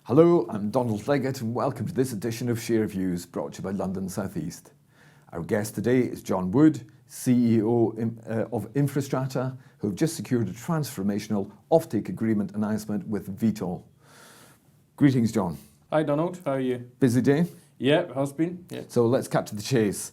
Hello, I'm Donald Leggett and welcome to this edition of Share Views brought to you by London South East. Our guest today is John Wood, CEO of InfraStrata, who have just secured a transformational offtake agreement announcement with Vitol. Greetings, John. Hi, Donald. How are you? Busy day? Yeah, it has been. Yeah. So let's cut to the chase.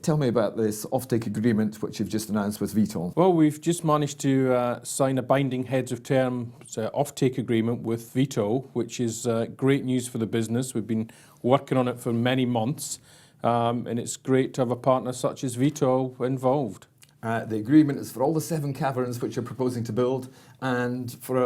Tell me about this offtake agreement which you've just announced with Vitol. Well, we've just managed to sign a binding heads of terms offtake agreement with Vitol, which is great news for the business. We've been working on it for many months, and it's great to have a partner such as Vitol involved. The agreement is for all the 7 caverns which you're proposing to build and for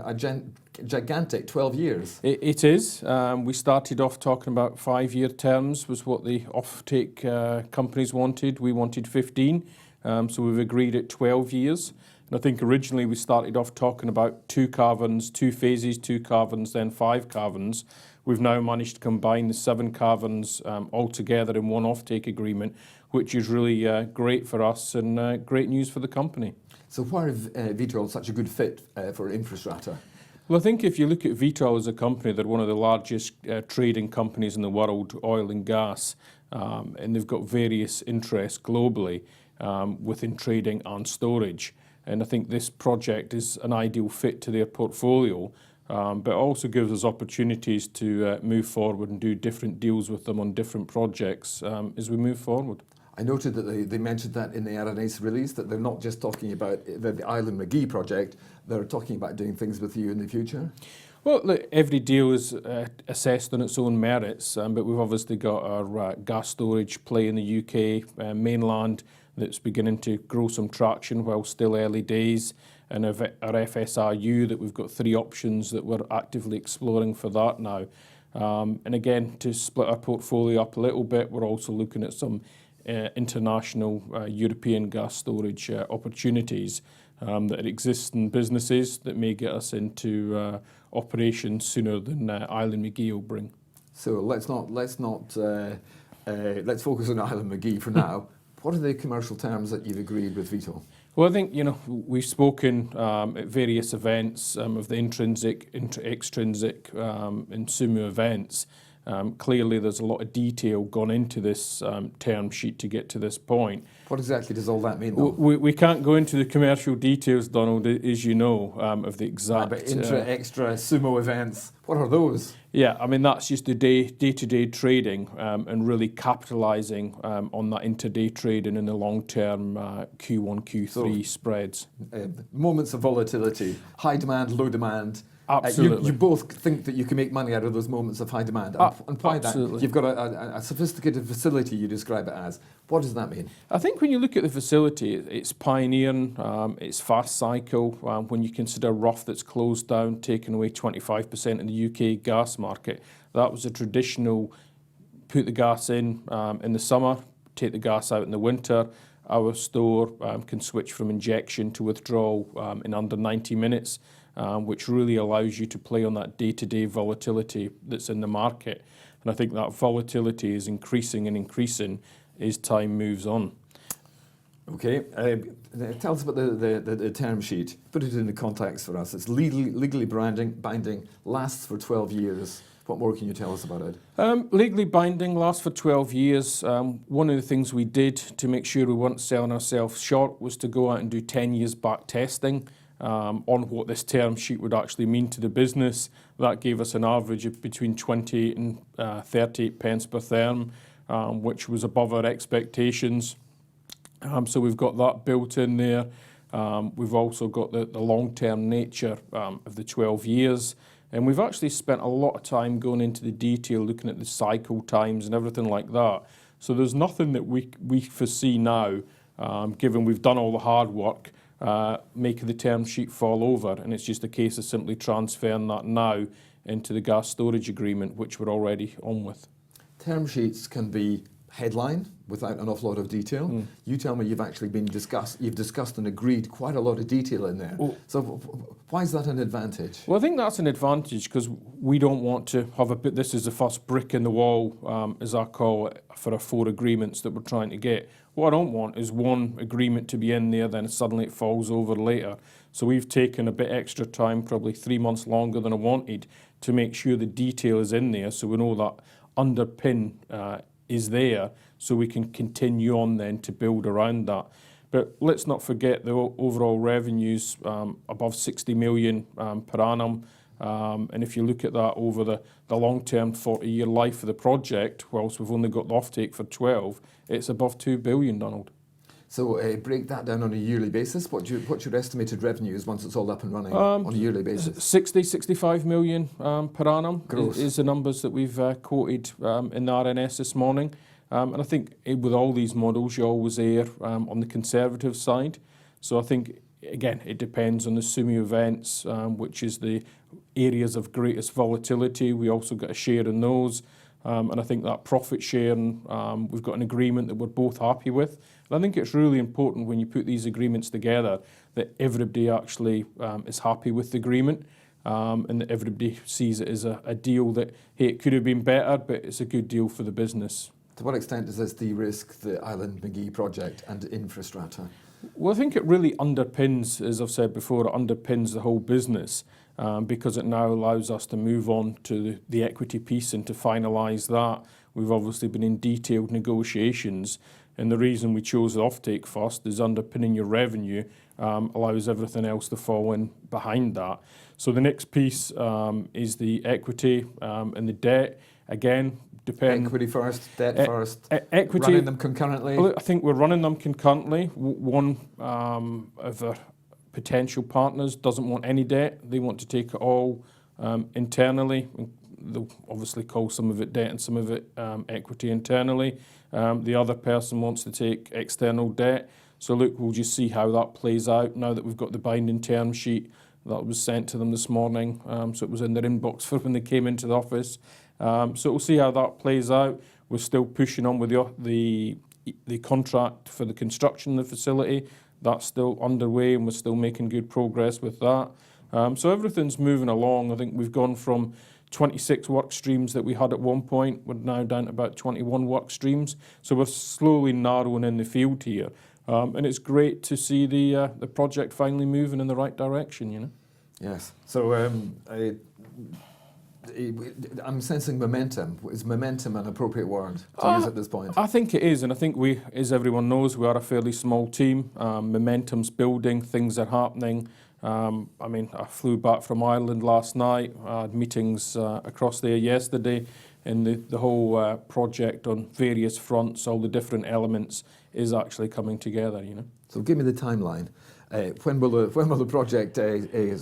a gigantic 12 years. It is. We started off talking about 5-year terms was what the offtake companies wanted. We wanted 15, so we've agreed at 12 years. And I think originally we started off talking about 2 caverns, 2 phases, 2 caverns, then 5 caverns. We've now managed to combine the 7 caverns all together in one offtake agreement, which is really great for us and great news for the company. So why is Vitol such a good fit for InfraStrata? Well, I think if you look at Vitol as a company, they're one of the largest trading companies in the world, oil and gas, and they've got various interests globally within trading and storage. And I think this project is an ideal fit to their portfolio, but also gives us opportunities to move forward and do different deals with them on different projects as we move forward. I noted that they mentioned that in the RNS release, that they're not just talking about the Islandmagee project, they're talking about doing things with you in the future. Well, look, every deal is assessed on its own merits, but we've obviously got our gas storage play in the UK mainland that's beginning to grow some traction while still early days, and our FSRU that we've got 3 options that we're actively exploring for that now. And again, to split our portfolio up a little bit, we're also looking at some international European gas storage opportunities that exist in businesses that may get us into operations sooner than Islandmagee will bring. So let's focus on Islandmagee for now. What are the commercial terms that you've agreed with Vitol? Well, I think, we've spoken at various events of the intrinsic, extrinsic and SUMO events. Clearly, there's a lot of detail gone into this term sheet to get to this point. What exactly does all that mean, though? We can't go into the commercial details, Donald, as you know, of the exact... But extra SUMO events, what are those? Yeah, I mean, that's just the day-to-day trading and really capitalising on that intraday trading in the long-term Q1, Q3 spreads. Moments of volatility, high demand, low demand. Absolutely. You both think that you can make money out of those moments of high demand. And why absolutely. that? You've got a sophisticated facility, you describe it as. What does that mean? I think when you look at the facility, it's pioneering, it's fast cycle. When you consider Rough that's closed down, taking away 25% of the UK gas market, that was a traditional put the gas in the summer, take the gas out in the winter. Our store can switch from injection to withdrawal in under 90 minutes. Which really allows you to play on that day-to-day volatility that's in the market. And I think that volatility is increasing and increasing as time moves on. Okay, tell us about the term sheet. Put it into context for us. It's legally binding, lasts for 12 years. What more can you tell us about it? Legally binding, lasts for 12 years. One of the things we did to make sure we weren't selling ourselves short was to go out and do 10 years back testing. On what this term sheet would actually mean to the business. That gave us an average of between 28 and 38 pence per therm, which was above our expectations. So we've got that built in there. We've also got the long-term nature of the 12 years. And we've actually spent a lot of time going into the detail, looking at the cycle times and everything like that. So there's nothing that we foresee now, given we've done all the hard work, making the term sheet fall over, and it's just a case of simply transferring that now into the gas storage agreement, which we're already on with. Term sheets can be headline without an awful lot of detail. You tell me you've discussed and agreed quite a lot of detail in there. So why is that an advantage? Well, I think that's an advantage because we don't want to have a bit. This is the first brick in the wall, as I call it, for our 4 agreements that we're trying to get. What I don't want is one agreement to be in there, then suddenly it falls over later. So we've taken a bit extra time, probably 3 months longer than I wanted, to make sure the detail is in there, so we know that underpin is there, so we can continue on then to build around that. But let's not forget the overall revenues above 60 million per annum. And if you look at that over the long-term 40-year life of the project, whilst we've only got the offtake for 12, it's above 2 billion, Donald. So break that down on a yearly basis. What's your estimated revenues once it's all up and running on a yearly basis? 65 million per annum is the numbers that we've quoted in the RNS this morning. And I think with all these models, you always err on the conservative side. So I think, again, it depends on the SUMI events, which is the areas of greatest volatility. We also get a share in those. And I think that profit sharing, we've got an agreement that we're both happy with. And I think it's really important when you put these agreements together that everybody actually is happy with the agreement, and that everybody sees it as a deal that, hey, it could have been better, but it's a good deal for the business. To what extent does this de-risk the Islandmagee project and InfraStrata? Well, I think it really underpins, as I've said before, it underpins the whole business because it now allows us to move on to the equity piece and to finalise that. We've obviously been in detailed negotiations, and the reason we chose the offtake first is underpinning your revenue allows everything else to fall in behind that. So the next piece is the equity and the debt. Again, equity first, debt first, equity, running them concurrently? Well, I think we're running them concurrently. One of our potential partners doesn't want any debt. They want to take it all internally. They'll obviously call some of it debt and some of it equity internally. The other person wants to take external debt. So look, we'll just see how that plays out now that we've got the binding term sheet that was sent to them this morning. So it was in their inbox for when they came into the office. So we'll see how that plays out. We're still pushing on with the contract for the construction of the facility. That's still underway, and we're still making good progress with that. So everything's moving along. I think we've gone from 26 work streams that we had at one point. We're now down to about 21 work streams. So we're slowly narrowing in the field here. And it's great to see the project finally moving in the right direction, you know. Yes. So I'm sensing momentum. Is momentum an appropriate word to use at this point? I think it is, and I think we, as everyone knows, we are a fairly small team. Momentum's building, things are happening. I mean, I flew back from Ireland last night. I had meetings across there yesterday, and the whole project on various fronts, all the different elements, is actually coming together, you know. So give me the timeline. When will the project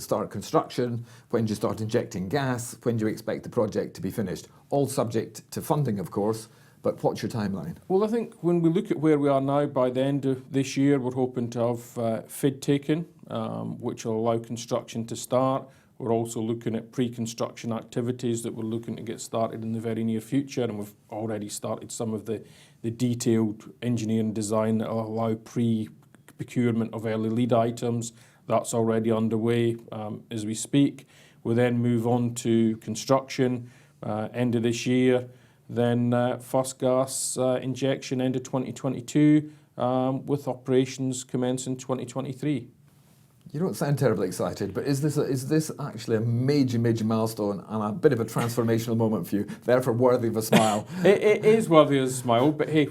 start construction? When do you start injecting gas? When do you expect the project to be finished? All subject to funding, of course, but what's your timeline? Well, I think when we look at where we are now, by the end of this year, we're hoping to have FID taken, which will allow construction to start. We're also looking at pre-construction activities that we're looking to get started in the very near future, and we've already started some of the detailed engineering design that will allow procurement of early lead items. That's already underway as we speak. We'll then move on to construction end of this year, then first gas injection end of 2022 with operations commencing 2023. You don't sound terribly excited, but is this actually a major milestone and a bit of a transformational moment for you, therefore worthy of a smile? It is worthy of a smile, but hey,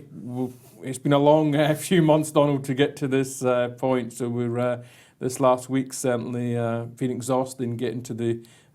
it's been a long few months, Donald, to get to this point. So we're this last week certainly been exhausting getting to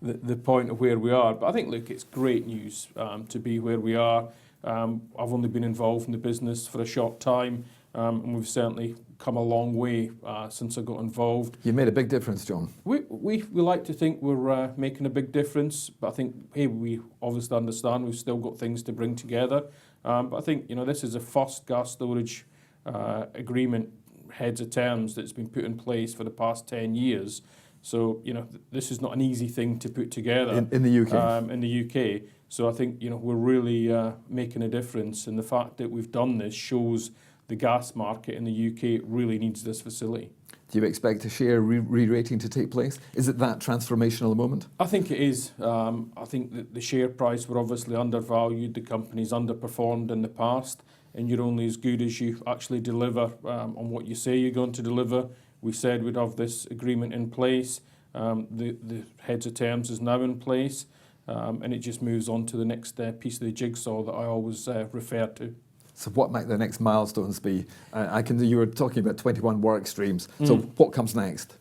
the point of where we are. But I think, look, it's great news to be where we are. I've only been involved in the business for a short time, and we've certainly come a long way since I got involved. You made a big difference, John. We like to think we're making a big difference, but I think, hey, we obviously understand we've still got things to bring together. But I think, you know, this is a first gas storage agreement, heads of terms, that's been put in place for the past 10 years. So, you know, this is not an easy thing to put together. In the UK? In the UK. So I think, you know, we're really making a difference, and the fact that we've done this shows the gas market in the UK really needs this facility. Do you expect a share re-rating to take place? Is it that transformational a moment? I think it is. I think that the share price were obviously undervalued. The company's underperformed in the past, and you're only as good as you actually deliver on what you say you're going to deliver. We said we'd have this agreement in place. The heads of terms is now in place, and it just moves on to the next piece of the jigsaw that I always refer to. So what might the next milestones be? You were talking about 21 work streams. So what comes next?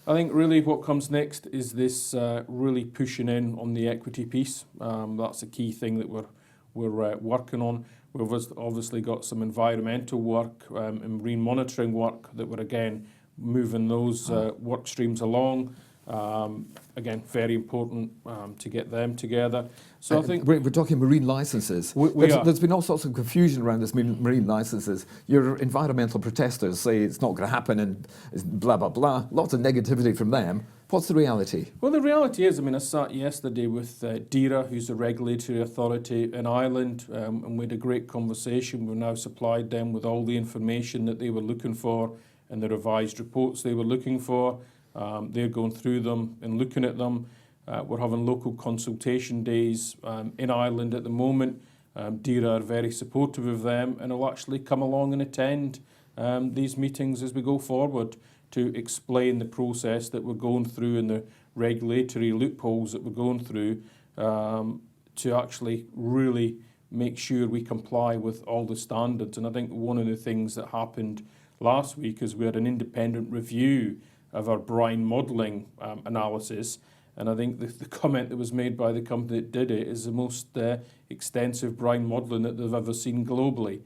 I think really what comes next is this really pushing in on the equity piece. That's a key thing that we're working on. We've obviously got some environmental work and marine monitoring work that we're again moving those work streams along. Again, very important to get them together. So I think we're talking marine licenses. There's been all sorts of confusion around this marine licenses. Your environmental protesters say it's not going to happen and blah, blah, blah. Lots of negativity from them. What's the reality? Well, the reality is, I mean, I sat yesterday with DERA, who's a regulatory authority in Ireland, and we had a great conversation. We've now supplied them with all the information that they were looking for and the revised reports they were looking for. They're going through them and looking at them. We're having local consultation days in Ireland at the moment. DERA are very supportive of them and will actually come along and attend these meetings as we go forward to explain the process that we're going through and the regulatory loopholes that we're going through to actually really make sure we comply with all the standards. And I think one of the things that happened last week is we had an independent review of our brine modelling analysis, and I think the comment that was made by the company that did it is the most extensive brine modelling that they've ever seen globally.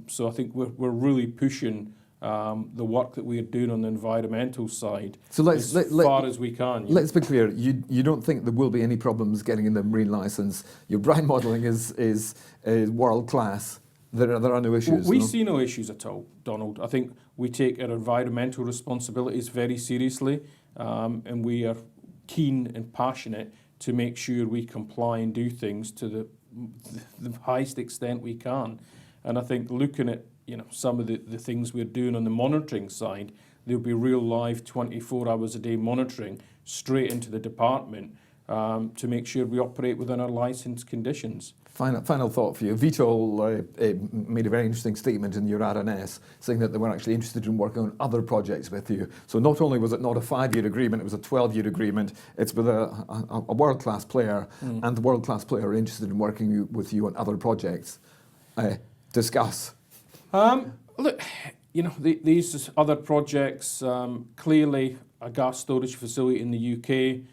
So I think we're really pushing the work that we're doing on the environmental side as far as we can. Let's be clear, you don't think there will be any problems getting in the marine licence. Your brine modelling is world class. There are no issues. We see no issues at all, Donald. I think we take our environmental responsibilities very seriously, and we are keen and passionate to make sure we comply and do things to the highest extent we can. And I think looking at some of the things we're doing on the monitoring side, there'll be real live 24 hours a day monitoring straight into the department to make sure we operate within our licence conditions. Final thought for you. Vitol made a very interesting statement in your RNS saying that they were actually interested in working on other projects with you. So not only was it not a 5-year agreement, it was a 12-year agreement. It's with a world-class player, and the world-class player are interested in working with you on other projects. Discuss. Look, these other projects, clearly a gas storage facility in the UK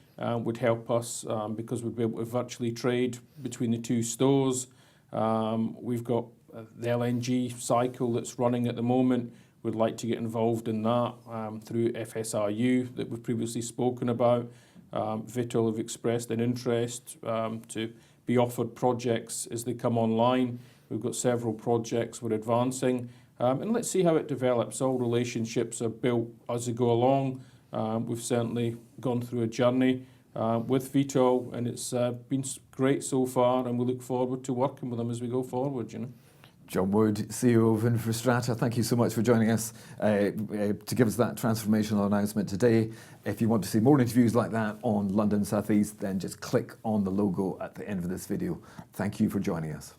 would help us because we'd be able to virtually trade between the two stores. We've got the LNG cycle that's running at the moment. We'd like to get involved in that through FSRU that we've previously spoken about. Vitol have expressed an interest to be offered projects as they come online. We've got several projects we're advancing, and let's see how it develops. All relationships are built as they go along. We've certainly gone through a journey with Vitol, and it's been great so far, and we look forward to working with them as we go forward. John Wood, CEO of InfraStrata, thank you so much for joining us to give us that transformational announcement today. If you want to see more interviews like that on London South East, then just click on the logo at the end of this video. Thank you for joining us.